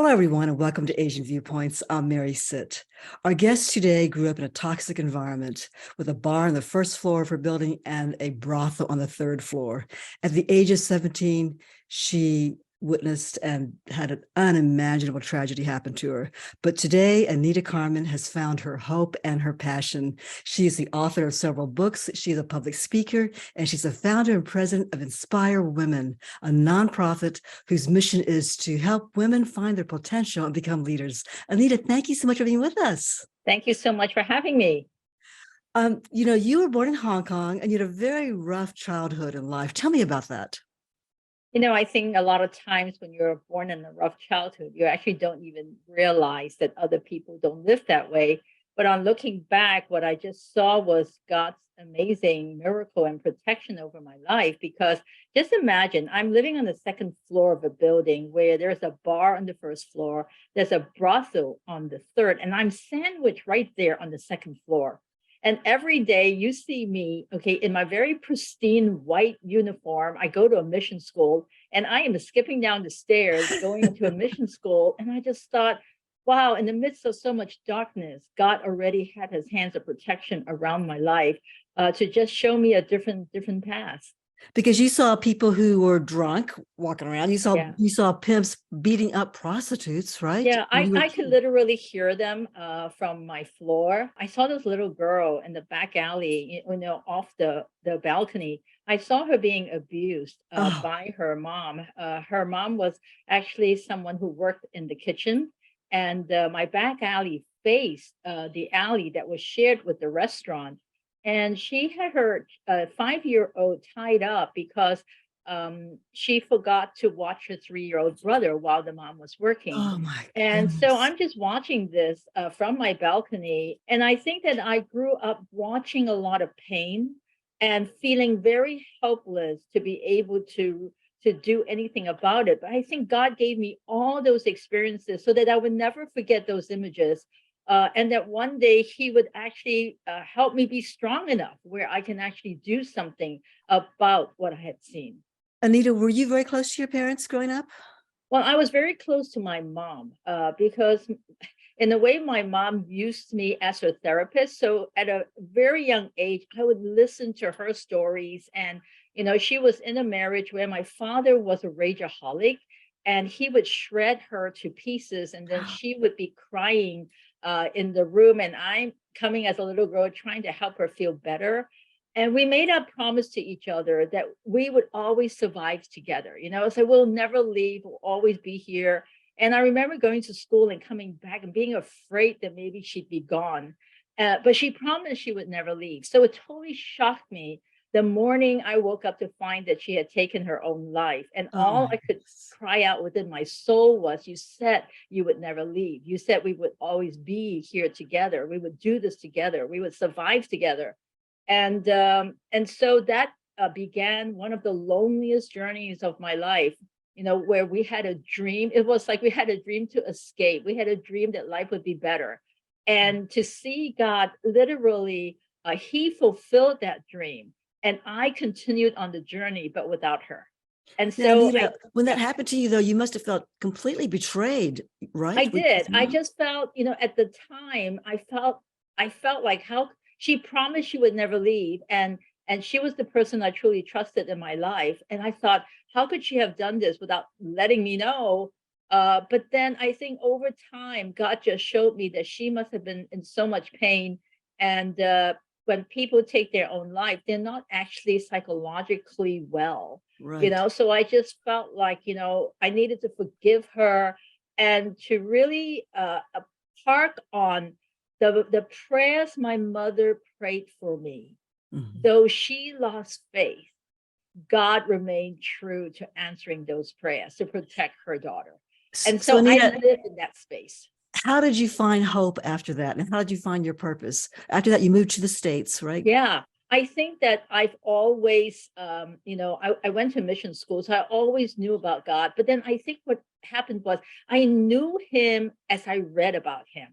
everyone, and welcome to Asian Viewpoints. I'm Mary Sitt. Our guest today grew up in a toxic environment with a bar on the first floor of her building and a brothel on the third floor. At the age of 17, she witnessed and had an unimaginable tragedy happen to her. But today, Anita Carman has found her hope and her passion. She is the author of several books. She's a public speaker, and she's the founder and president of Inspire Women, a nonprofit whose mission is to help women find their potential and become leaders. Anita, thank you so much for being with us. Thank you so much for having me. You were born in Hong Kong and you had a very rough childhood and life. Tell me about that. I think a lot of times when you're born in a rough childhood, you actually don't even realize that other people don't live that way. But on looking back, what I just saw was God's amazing miracle and protection over my life. Because just imagine, I'm living on the second floor of a building where there's a bar on the first floor, there's a brothel on the third, and I'm sandwiched right there on the second floor. And every day you see me, okay, in my very pristine white uniform. I go to a mission school and I am skipping down the stairs going to a mission school. And I just thought, wow, in the midst of so much darkness, God already had his hands of protection around my life to just show me a different path. Because you saw people who were drunk walking around. You saw pimps beating up prostitutes, right? Yeah, I could literally hear them from my floor. I saw this little girl in the back alley, off the balcony. I saw her being abused by her mom. Her mom was actually someone who worked in the kitchen, and my back alley faced the alley that was shared with the restaurant. And she had her 5-year-old tied up because she forgot to watch her 3-year-old brother while the mom was working. Oh my And goodness. so I'm just watching this from my balcony. And I think that I grew up watching a lot of pain and feeling very helpless to be able to do anything about it. But I think God gave me all those experiences so that I would never forget those images. And that one day he would actually help me be strong enough where I can actually do something about what I had seen. Anita, were you very close to your parents growing up? Well, I was very close to my mom because in a way, my mom used me as her therapist. So at a very young age, I would listen to her stories. And, she was in a marriage where my father was a rageaholic and he would shred her to pieces. And then she would be crying in the room, and I'm coming as a little girl trying to help her feel better. And we made a promise to each other that we would always survive together, so we'll never leave, we'll always be here. And I remember going to school and coming back and being afraid that maybe she'd be gone. But she promised she would never leave. So it totally shocked me the morning I woke up to find that she had taken her own life. And all I could cry out within my soul was, you said you would never leave. You said we would always be here together. We would do this together. We would survive together. And so that began one of the loneliest journeys of my life, where we had a dream. It was like we had a dream to escape. We had a dream that life would be better. And to see God literally, he fulfilled that dream. And I continued on the journey, but without her. And so when that happened to you, though, you must have felt completely betrayed, right? I did. I just felt, at the time, I felt like how she promised she would never leave. And she was the person I truly trusted in my life. And I thought, how could she have done this without letting me know? But then I think over time, God just showed me that she must have been in so much pain. And when people take their own life, they're not actually psychologically well, right. So I just felt like, I needed to forgive her and to really park on the prayers my mother prayed for me. Mm-hmm. Though she lost faith, God remained true to answering those prayers to protect her daughter. And so Anita, I lived in that space. How did you find hope after that? And how did you find your purpose? After that, you moved to the States, right? Yeah. I think that I've always, I went to mission school, so I always knew about God. But then I think what happened was I knew him as I read about him.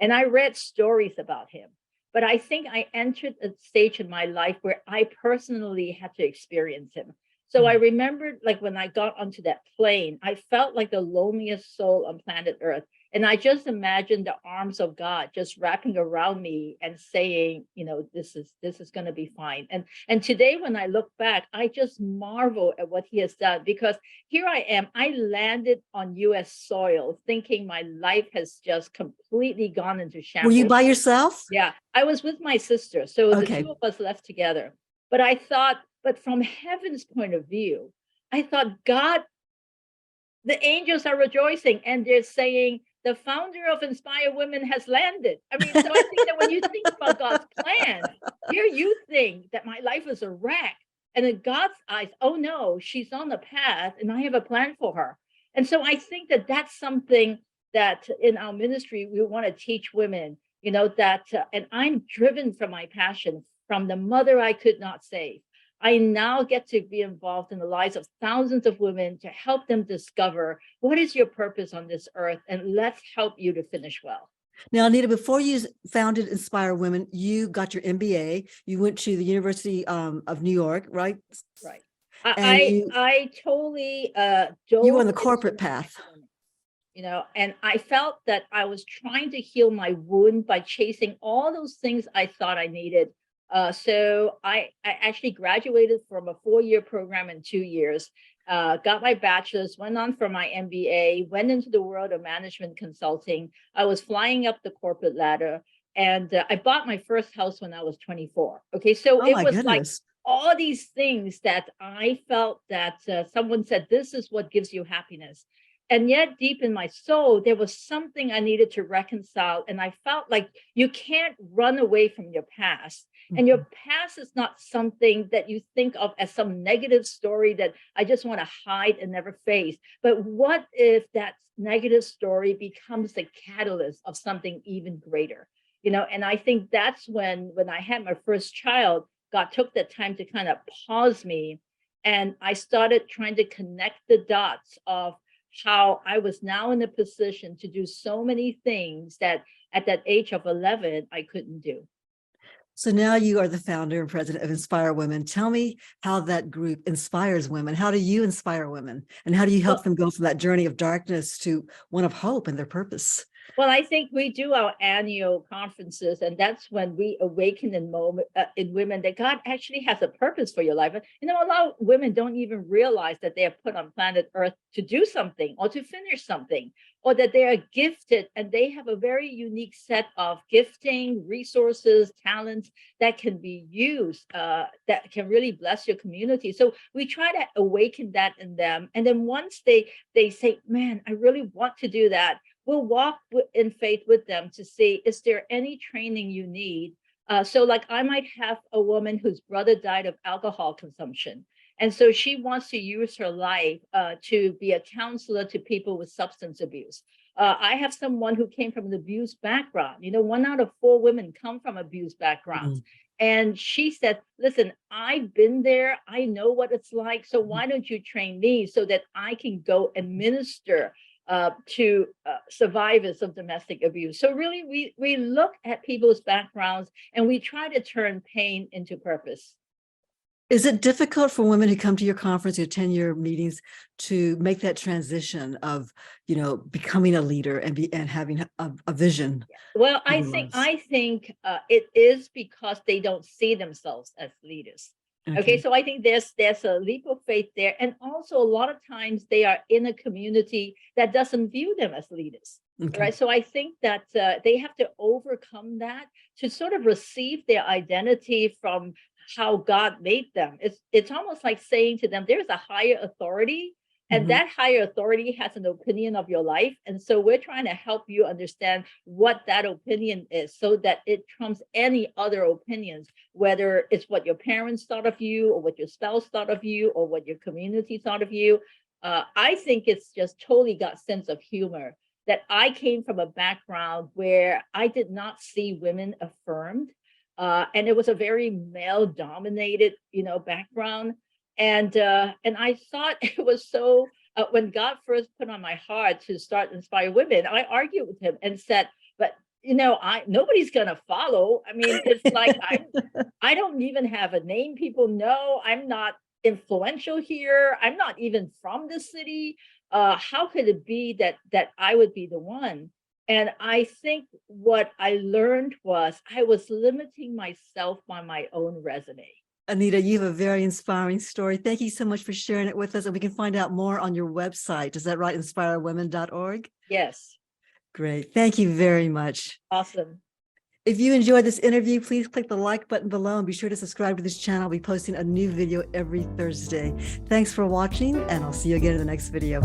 And I read stories about him. But I think I entered a stage in my life where I personally had to experience him. So I remembered, like, when I got onto that plane, I felt like the loneliest soul on planet Earth. And I just imagined the arms of God just wrapping around me and saying, this is going to be fine. And today, when I look back, I just marvel at what he has done, because here I am. I landed on US soil thinking my life has just completely gone into Were you shambles. by yourself? Yeah, I was with my sister. So the Okay. two of us left together. But I thought, but from heaven's point of view, I thought, God, the angels are rejoicing and they're saying, the founder of Inspire Women has landed. I mean, so I think that when you think about God's plan, here you think that my life is a wreck. And in God's eyes, oh no, she's on the path and I have a plan for her. And so I think that that's something that in our ministry, we want to teach women, and I'm driven from my passion, from the mother I could not save. I now get to be involved in the lives of thousands of women to help them discover what is your purpose on this earth, and let's help you to finish well. Now, Anita, before you founded Inspire Women, you got your MBA. You went to the University of New York, right? Right. And I totally you were dove on the corporate into path. and I felt that I was trying to heal my wound by chasing all those things I thought I needed. So I actually graduated from a 4-year program in 2 years, got my bachelor's, went on for my MBA, went into the world of management consulting. I was flying up the corporate ladder, and I bought my first house when I was 24. Okay, so Oh it my was like goodness. all these things that I felt that someone said, this is what gives you happiness. And yet deep in my soul, there was something I needed to reconcile. And I felt like you can't run away from your past. And your past is not something that you think of as some negative story that I just want to hide and never face. But what if that negative story becomes the catalyst of something even greater? And I think that's when I had my first child, God took the time to kind of pause me. And I started trying to connect the dots of how I was now in a position to do so many things that at that age of 11, I couldn't do. So now you are the founder and president of Inspire Women. Tell me how that group inspires women. How do you inspire women? And how do you help them go from that journey of darkness to one of hope and their purpose? Well, I think we do our annual conferences, and that's when we awaken in women that God actually has a purpose for your life. A lot of women don't even realize that they are put on planet Earth to do something or to finish something, or that they are gifted and they have a very unique set of gifting, resources, talents that can be used, that can really bless your community. So we try to awaken that in them, and then once they say, "Man, I really want to do that," we'll walk in faith with them to see, is there any training you need? So like I might have a woman whose brother died of alcohol consumption. And so she wants to use her life to be a counselor to people with substance abuse. I have someone who came from an abuse background. 1 out of 4 women come from abuse backgrounds. And she said, listen, I've been there. I know what it's like. So why don't you train me so that I can go and minister to survivors of domestic abuse? So really, we look at people's backgrounds and we try to turn pain into purpose. Is it difficult for women who come to your conference, your 10-year meetings, to make that transition of, becoming a leader and having a vision? Well, I think it is because they don't see themselves as leaders. Okay, so I think there's a leap of faith there, and also a lot of times they are in a community that doesn't view them as leaders. Right, so I think that they have to overcome that to sort of receive their identity from how God made them. It's almost like saying to them, there's a higher authority, and that higher authority has an opinion of your life. And so we're trying to help you understand what that opinion is so that it trumps any other opinions, whether it's what your parents thought of you or what your spouse thought of you or what your community thought of you. I think it's just totally got sense of humor that I came from a background where I did not see women affirmed. And it was a very male dominated, background. And I thought it was so, when God first put on my heart to start Inspire Women, I argued with him and said, but nobody's going to follow. I mean, it's like, I don't even have a name people know. I'm not influential here. I'm not even from the city. How could it be that I would be the one? And I think what I learned was I was limiting myself by my own resume. Anita, you have a very inspiring story. Thank you so much for sharing it with us. And we can find out more on your website. Is that right? Inspirewomen.org? Yes. Great. Thank you very much. Awesome. If you enjoyed this interview, please click the like button below and be sure to subscribe to this channel. I'll be posting a new video every Thursday. Thanks for watching, and I'll see you again in the next video.